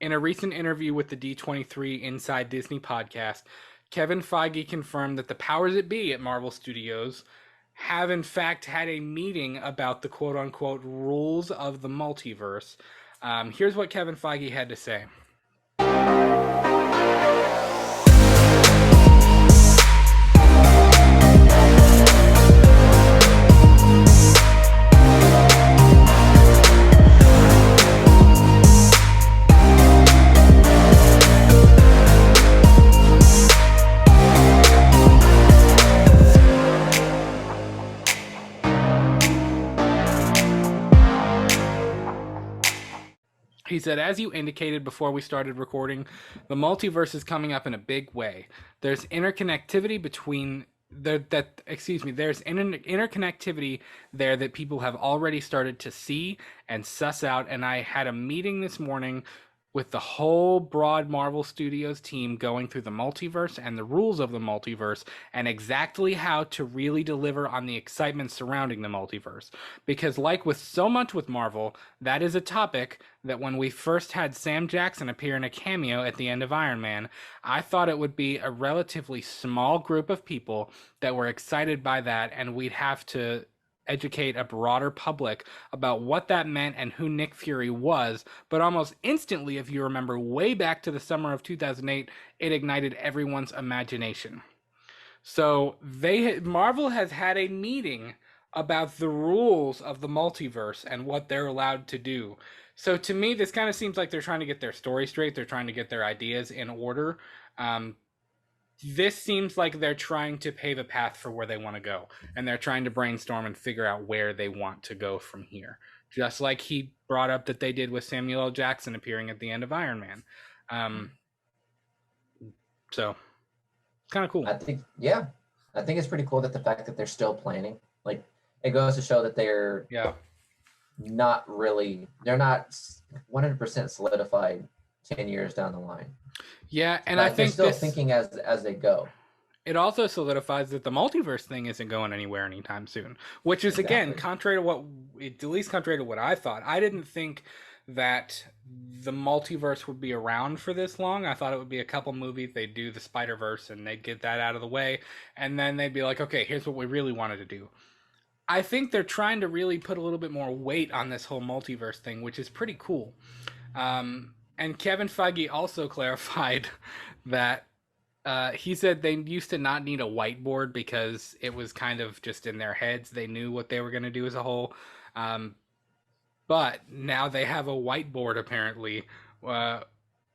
In a recent interview with the D23 Inside Disney podcast, Kevin Feige confirmed that the powers that be at Marvel Studios have in fact had a meeting about the quote unquote rules of the multiverse. Here's what Kevin Feige had to say. He said, as you indicated before we started recording, the multiverse is coming up in a big way. There's interconnectivity between there's interconnectivity there that people have already started to see and suss out. And I had a meeting this morning with the whole broad Marvel Studios team going through the multiverse and the rules of the multiverse and exactly how to really deliver on the excitement surrounding the multiverse. Because like with so much with Marvel, that is a topic that when we first had Sam Jackson appear in a cameo at the end of Iron Man, I thought it would be a relatively small group of people that were excited by that, and we'd have to educate a broader public about what that meant and who Nick Fury was. But almost instantly, if you remember way back to the summer of 2008, it ignited everyone's imagination. So Marvel has had a meeting about the rules of the multiverse and what they're allowed to do. So to me, this kind of seems like they're trying to get their story straight. They're trying to get their ideas in order. This seems like they're trying to pave a path for where they want to go, and they're trying to brainstorm and figure out where they want to go from here. Just like he brought up that they did with Samuel L. Jackson appearing at the end of Iron Man. So kind of cool. I think it's pretty cool that the fact that they're still planning, like, it goes to show that they're not 100% solidified 10 years down the line. Yeah, and but I think they're still thinking as they go. It also solidifies that the multiverse thing isn't going anywhere anytime soon, which is again contrary to at least contrary to what I thought. I didn't think that the multiverse would be around for this long. I thought it would be a couple movies. They'd do the Spider-Verse and they'd get that out of the way, and then they'd be like, okay, here's what we really wanted to do. I think they're trying to really put a little bit more weight on this whole multiverse thing, which is pretty cool. And Kevin Feige also clarified that he said they used to not need a whiteboard because it was kind of just in their heads. They knew what they were going to do as a whole. But now they have a whiteboard, apparently,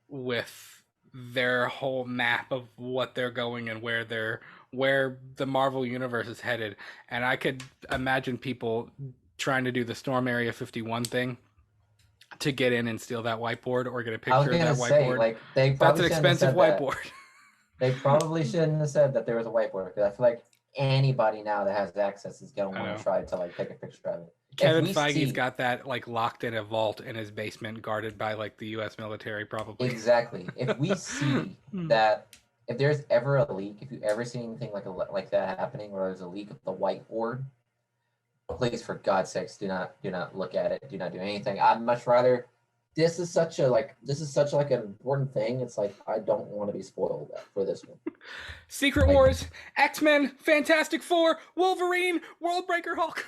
with their whole map of what they're going and where the Marvel Universe is headed. And I could imagine people trying to do the Storm Area 51 thing to get in and steal that whiteboard or get a picture of that whiteboard. That's an expensive whiteboard. They probably shouldn't have said that there was a whiteboard, because I feel like anybody now that has access is going to want to try to take a picture of it. Kevin Feige's got that locked in a vault in his basement, guarded by the U.S. military, probably. Exactly. If we see that, if there's ever a leak, if you ever see anything like that happening, where there's a leak of the whiteboard, please, for God's sakes, do not look at it. Do not do anything. I'd much rather. This is such an important thing. It's like, I don't want to be spoiled for this one. Secret Wars, X-Men, Fantastic Four, Wolverine, Worldbreaker Hulk.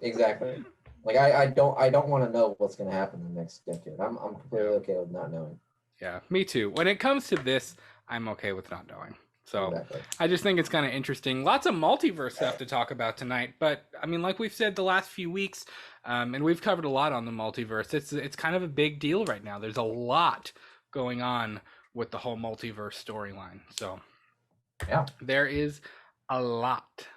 Exactly. I don't want to know what's going to happen in the next decade. I'm completely okay with not knowing. Yeah, me too. When it comes to this, I'm okay with not knowing. So I just think it's kind of interesting. Lots of multiverse stuff to talk about tonight. But I mean, like we've said the last few weeks, and we've covered a lot on the multiverse. It's kind of a big deal right now. There's a lot going on with the whole multiverse storyline. So there is a lot.